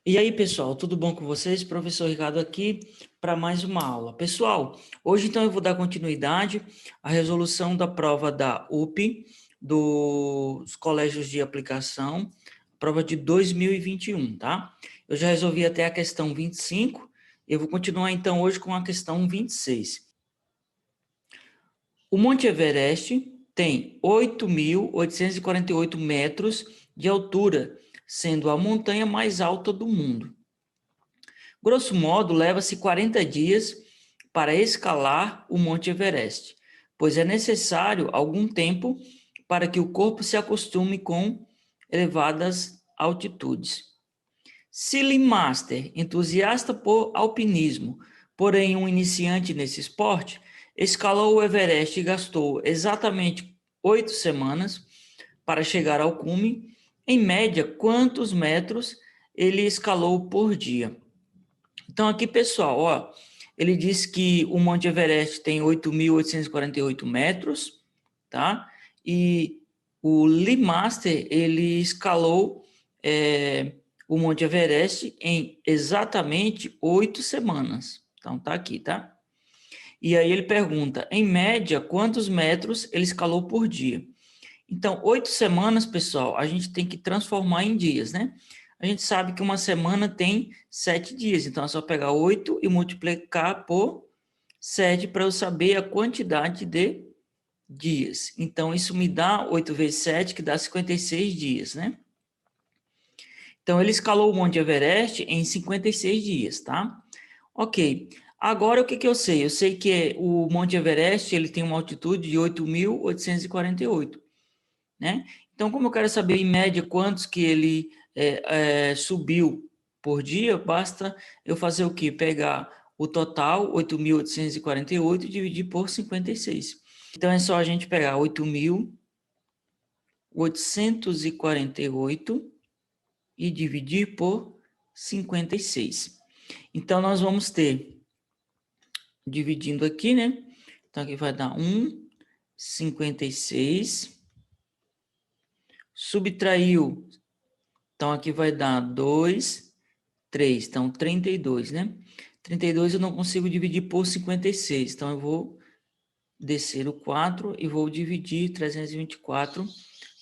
E aí, pessoal, tudo bom com vocês? Professor Ricardo aqui para mais uma aula. Pessoal, hoje então eu vou dar continuidade à resolução da prova da UP, dos colégios de aplicação, prova de 2021, tá? Eu já resolvi até a questão 25, eu vou continuar então hoje com a questão 26. O Monte Everest tem 8.848 metros de altura, sendo a montanha mais alta do mundo. Grosso modo, leva-se 40 dias para escalar o Monte Everest, pois é necessário algum tempo para que o corpo se acostume com elevadas altitudes. Silly Master, entusiasta por alpinismo, porém um iniciante nesse esporte, escalou o Everest e gastou exatamente 8 semanas para chegar ao cume. Em média, quantos metros ele escalou por dia? Então, aqui, pessoal, ó, ele diz que o Monte Everest tem 8.848 metros, tá? E o Lee Master, ele escalou o Monte Everest em exatamente 8 semanas. Então, tá aqui, tá? E aí ele pergunta, em média, quantos metros ele escalou por dia? Então, 8 semanas, pessoal, a gente tem que transformar em dias, né? A gente sabe que uma semana tem 7 dias, então é só pegar 8 e multiplicar por 7 para eu saber a quantidade de dias. Então, isso me dá 8 vezes 7, que dá 56 dias, né? Então, ele escalou o Monte Everest em 56 dias, tá? Ok. Agora, o que eu sei? Eu sei que o Monte Everest ele tem uma altitude de 8.848, né? Então, como eu quero saber em média quantos que ele subiu por dia, basta eu fazer o quê? Pegar o total, 8.848, e dividir por 56. Então, é só a gente pegar 8.848 e dividir por 56. Então, nós vamos ter, dividindo aqui, né? Então, aqui vai dar 56. Subtraiu, então aqui vai dar 2, 3, então 32, né? 32 eu não consigo dividir por 56, então eu vou descer o 4 e vou dividir 324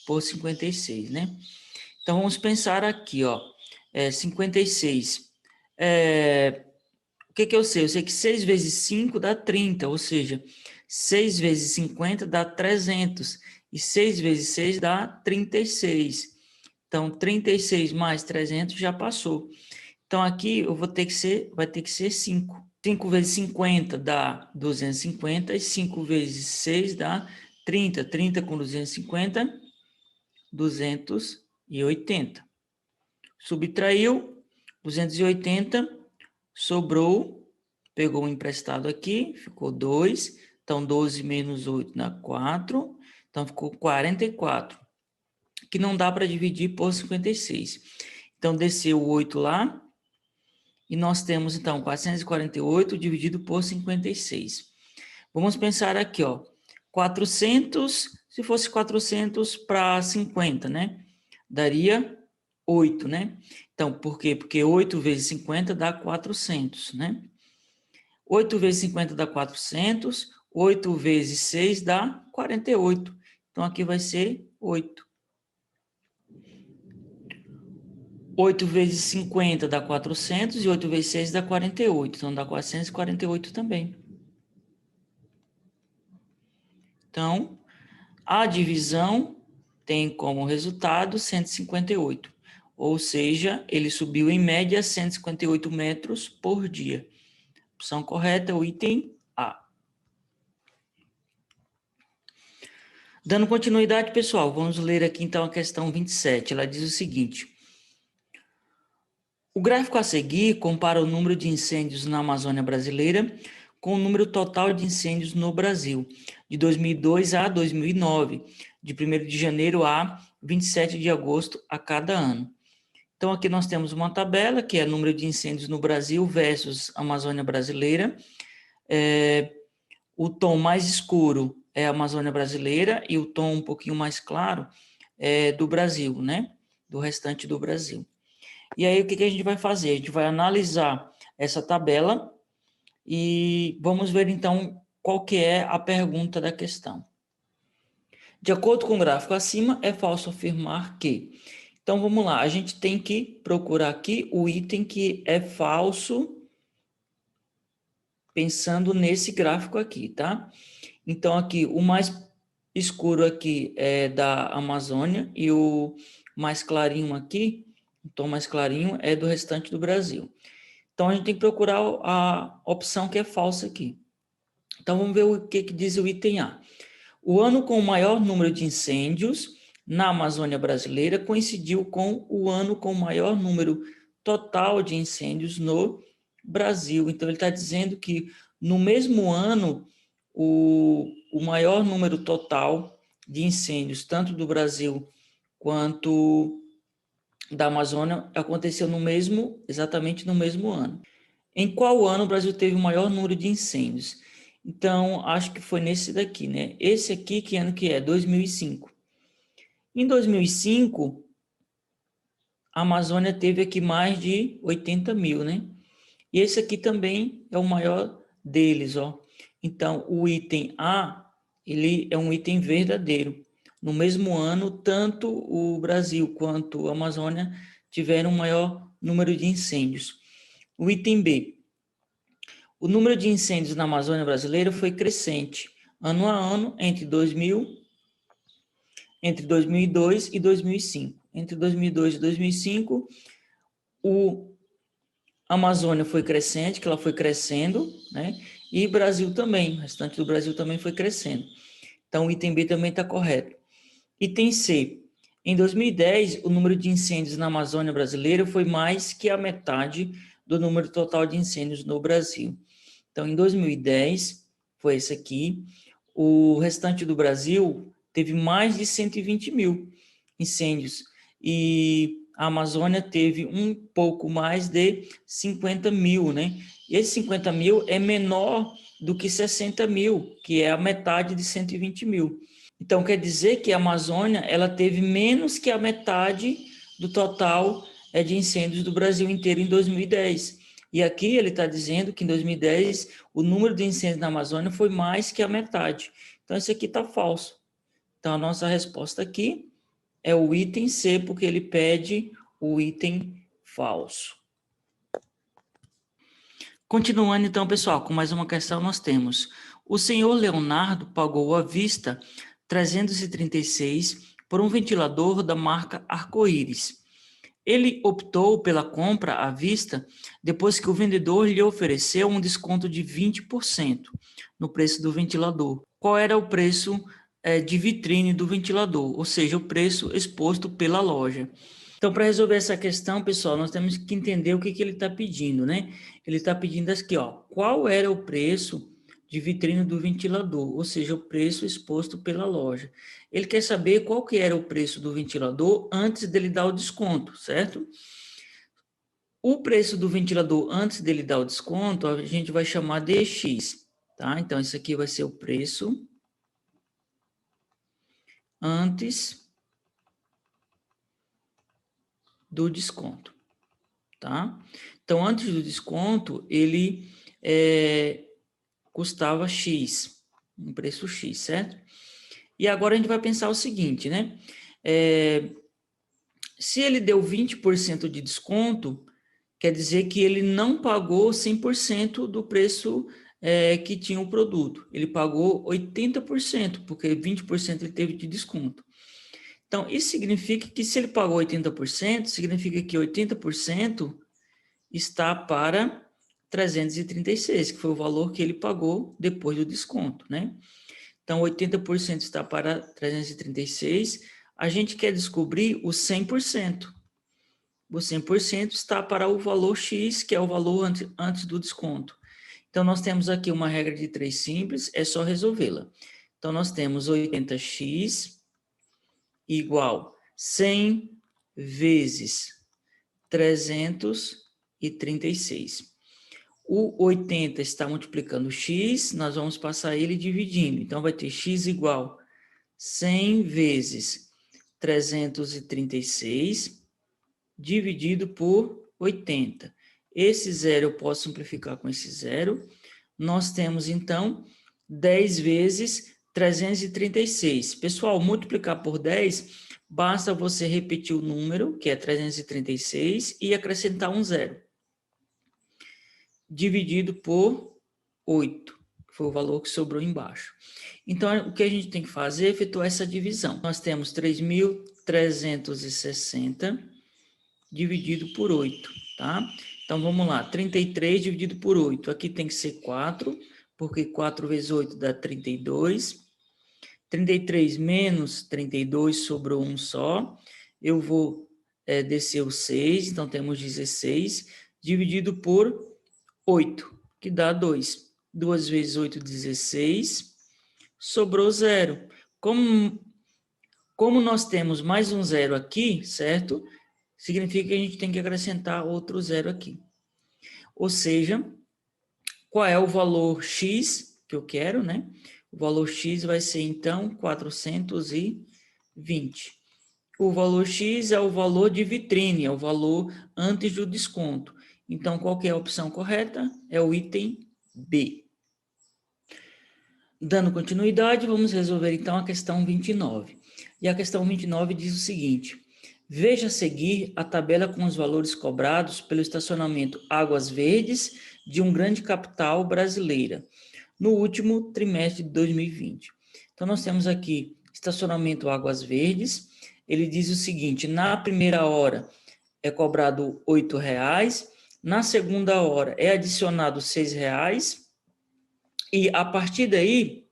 por 56, né? Então vamos pensar aqui, ó, 56. O que eu sei? Eu sei que 6 vezes 5 dá 30, ou seja, 6 vezes 50 dá 300, e 6 vezes 6 dá 36. Então, 36 mais 300 já passou. Então, aqui eu vou ter que ser, vai ter que ser 5. 5 vezes 50 dá 250, e 5 vezes 6 dá 30. 30 com 250, 280. Subtraiu 280, sobrou, pegou o emprestado aqui, ficou 2. Então, 12 menos 8 dá 4. Então, ficou 44. Que não dá para dividir por 56. Então, desceu o 8 lá, e nós temos, então, 448 dividido por 56. Vamos pensar aqui, ó, 400, se fosse 400 para 50, né? Daria 8, né? Então, por quê? Porque 8 vezes 50 dá 400, né? 8 vezes 50 dá 400, 8 vezes 6 dá 48. Então, aqui vai ser 8. 8 vezes 50 dá 400 e 8 vezes 6 dá 48. Então, dá 448 também. Então, a divisão tem como resultado 158. Ou seja, ele subiu em média 158 metros por dia. Opção correta é o item A. Dando continuidade, pessoal, vamos ler aqui então a questão 27. Ela diz o seguinte: o gráfico a seguir compara o número de incêndios na Amazônia brasileira com o número total de incêndios no Brasil, de 2002 a 2009, de 1º de janeiro a 27 de agosto a cada ano. Então, aqui nós temos uma tabela, que é o número de incêndios no Brasil versus Amazônia brasileira. O tom mais escuro é a Amazônia brasileira e o tom um pouquinho mais claro é do Brasil, né? Do restante do Brasil. E aí, o que a gente vai fazer? A gente vai analisar essa tabela e vamos ver, então, qual que é a pergunta da questão. De acordo com o gráfico acima, é falso afirmar que... Então, vamos lá. A gente tem que procurar aqui o item que é falso, pensando nesse gráfico aqui, tá? Então, aqui, o mais escuro aqui é da Amazônia e o mais clarinho aqui, o tom mais clarinho, é do restante do Brasil. Então, a gente tem que procurar a opção que é falsa aqui. Então, vamos ver o que diz o item A. O ano com o maior número de incêndios na Amazônia brasileira coincidiu com o ano com o maior número total de incêndios no Brasil. Então, ele está dizendo que no mesmo ano, o maior número total de incêndios, tanto do Brasil quanto da Amazônia, aconteceu exatamente no mesmo ano. Em qual ano o Brasil teve o maior número de incêndios? Então, acho que foi nesse daqui, né? Esse aqui, que ano que é? 2005. Em 2005, a Amazônia teve aqui mais de 80 mil, né? E esse aqui também é o maior deles, ó. Então, o item A, ele é um item verdadeiro. No mesmo ano, tanto o Brasil quanto a Amazônia tiveram um maior número de incêndios. O item B, o número de incêndios na Amazônia brasileira foi crescente, ano a ano, entre 2002 e 2005. Entre 2002 e 2005, o Amazônia foi crescente, que ela foi crescendo, né? E Brasil também, o restante do Brasil também foi crescendo. Então, o item B também está correto. Item C. Em 2010, o número de incêndios na Amazônia brasileira foi mais que a metade do número total de incêndios no Brasil. Então, em 2010, foi esse aqui. O restante do Brasil teve mais de 120 mil incêndios. E a Amazônia teve um pouco mais de 50 mil, né? E esse 50 mil é menor do que 60 mil, que é a metade de 120 mil. Então, quer dizer que a Amazônia ela teve menos que a metade do total de incêndios do Brasil inteiro em 2010. E aqui ele está dizendo que em 2010 o número de incêndios na Amazônia foi mais que a metade. Então, isso aqui está falso. Então, a nossa resposta aqui é o item C, porque ele pede o item falso. Continuando, então, pessoal, com mais uma questão, nós temos: o senhor Leonardo pagou à vista 336 por um ventilador da marca Arco-Íris. Ele optou pela compra à vista depois que o vendedor lhe ofereceu um desconto de 20% no preço do ventilador. Qual era o preço de vitrine do ventilador, ou seja, o preço exposto pela loja? Então, para resolver essa questão, pessoal, nós temos que entender o que ele está pedindo, né? Ele está pedindo aqui, ó, qual era o preço de vitrine do ventilador, ou seja, o preço exposto pela loja. Ele quer saber qual que era o preço do ventilador antes dele dar o desconto, certo? O preço do ventilador antes dele dar o desconto, a gente vai chamar de X, tá? Então, isso aqui vai ser o preço antes do desconto, tá? Então, antes do desconto, ele custava X, um preço X, certo? E agora a gente vai pensar o seguinte, né? Se ele deu 20% de desconto, quer dizer que ele não pagou 100% do preço que tinha o produto. Ele pagou 80%, porque 20% ele teve de desconto. Então, isso significa que se ele pagou 80%, significa que 80% está para 336, que foi o valor que ele pagou depois do desconto, né? Então, 80% está para 336. A gente quer descobrir o 100%. O 100% está para o valor X, que é o valor antes do desconto. Então, nós temos aqui uma regra de 3 simples, é só resolvê-la. Então, nós temos 80x igual 100 vezes 336. O 80 está multiplicando x, nós vamos passar ele dividindo. Então, vai ter x igual 100 vezes 336 dividido por 80. Esse zero eu posso simplificar com esse zero. Nós temos, então, 10 vezes 336. Pessoal, multiplicar por 10, basta você repetir o número, que é 336, e acrescentar um zero. Dividido por 8, que foi o valor que sobrou embaixo. Então, o que a gente tem que fazer é efetuar essa divisão. Nós temos 3.360 dividido por 8, tá? Então, vamos lá. 33 dividido por 8. Aqui tem que ser 4, porque 4 vezes 8 dá 32. 33 menos 32, sobrou um só. Eu vou descer o 6, então temos 16, dividido por 8, que dá 2. 2 vezes 8, 16. Sobrou 0. Como nós temos mais um zero aqui, certo? Significa que a gente tem que acrescentar outro zero aqui. Ou seja, qual é o valor X que eu quero, né? O valor X vai ser, então, 420. O valor X é o valor de vitrine, é o valor antes do desconto. Então, qual que é a opção correta? É o item B. Dando continuidade, vamos resolver, então, a questão 29. E a questão 29 diz o seguinte: veja a seguir a tabela com os valores cobrados pelo estacionamento Águas Verdes de um grande capital brasileira, no último trimestre de 2020. Então, nós temos aqui estacionamento Águas Verdes. Ele diz o seguinte: na primeira hora é cobrado R$ 8,00, na segunda hora é adicionado R$ 6,00, e a partir daí,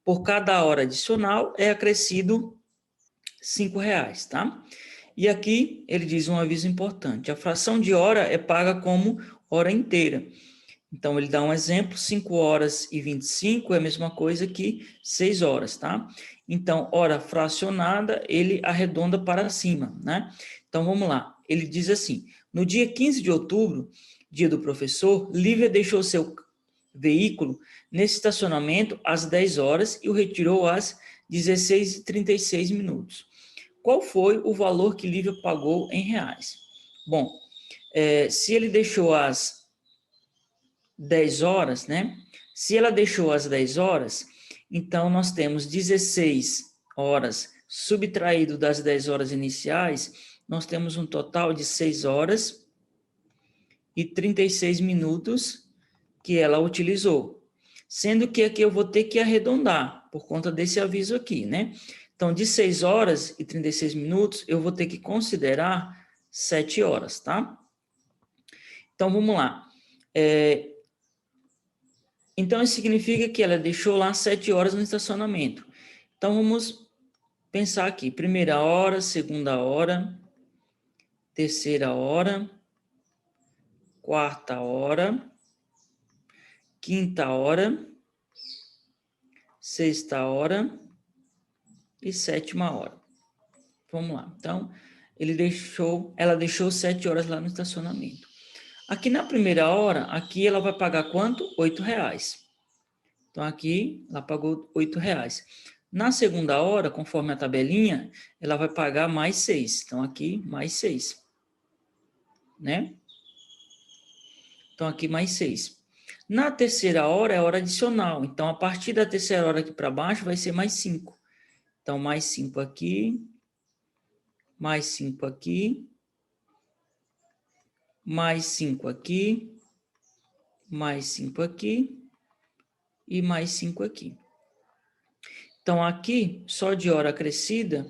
por cada hora adicional, é acrescido R$ 5,00, tá? E aqui ele diz um aviso importante: a fração de hora é paga como hora inteira. Então, ele dá um exemplo: 5 horas e 25 é a mesma coisa que 6 horas, tá? Então, hora fracionada, ele arredonda para cima, né? Então, vamos lá. Ele diz assim: no dia 15 de outubro, dia do professor, Lívia deixou seu veículo nesse estacionamento às 10 horas e o retirou às 16h36. Qual foi o valor que Lívia pagou em reais? Bom, se ele deixou às 10 horas, né? Se ela deixou às 10 horas, então nós temos 16 horas subtraído das 10 horas iniciais, nós temos um total de 6 horas e 36 minutos que ela utilizou. Sendo que aqui eu vou ter que arredondar, por conta desse aviso aqui, né? Então, de 6 horas e 36 minutos, eu vou ter que considerar 7 horas, tá? Então, vamos lá. Então, isso significa que ela deixou lá 7 horas no estacionamento. Então, vamos pensar aqui. Primeira hora, segunda hora, terceira hora, quarta hora, quinta hora, sexta hora e sétima hora. Vamos lá. Então, ela deixou 7 horas lá no estacionamento. Aqui na primeira hora, aqui ela vai pagar quanto? R$ 8,00. Então, aqui ela pagou R$ 8,00. Na segunda hora, conforme a tabelinha, ela vai pagar mais 6. Então, aqui, mais 6. Né? Então, aqui, mais 6. Na terceira hora, é hora adicional. Então, a partir da terceira hora aqui para baixo, vai ser mais 5. Então, mais 5 aqui, mais 5 aqui, mais 5 aqui, mais 5 aqui e mais 5 aqui. Então, aqui, só de hora acrescida,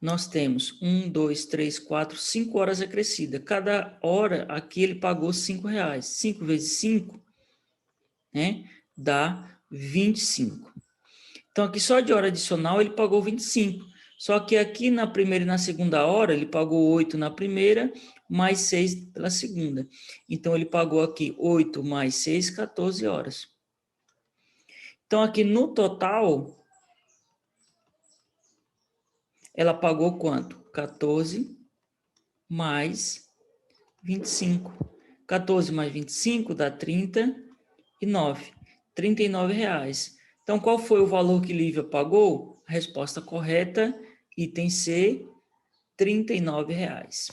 nós temos 1, 2, 3, 4, 5 horas acrescida. Cada hora, aqui, ele pagou R$ 5,00. 5 vezes 5, né, dá 25. Então, aqui, só de hora adicional, ele pagou 25. Só que aqui, na primeira e na segunda hora, ele pagou 8 na primeira, mais 6 pela segunda. Então, ele pagou aqui 8 mais 6, 14 horas. Então, aqui, no total, ela pagou quanto? 14 mais 25. 14 mais 25 dá 39. R$ 39,00. Então, qual foi o valor que Lívia pagou? A resposta correta, item C, R$ 39,00.